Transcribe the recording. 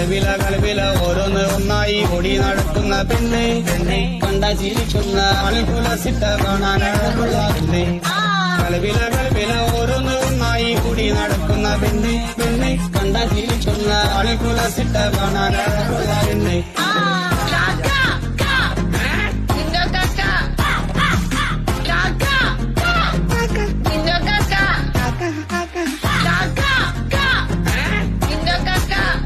കളവില ഓരോന്ന് ഒന്നായി ഓടി നടക്കുന്ന പെണ്ണ് പെണ്ണെ കണ്ട ചിരിക്കുന്ന ആൾക്കുലസിട്ട കാണാനുള്ള പെണ്ണ് കളവില ഓരോന്ന് ഒന്നായി കൂടി നടക്കുന്ന പെണ്ണ് പെണ്ണ് കണ്ട ചിരിക്കുന്ന ആൾക്കുലസിട്ട കാണാനുള്ള പെണ്ണ്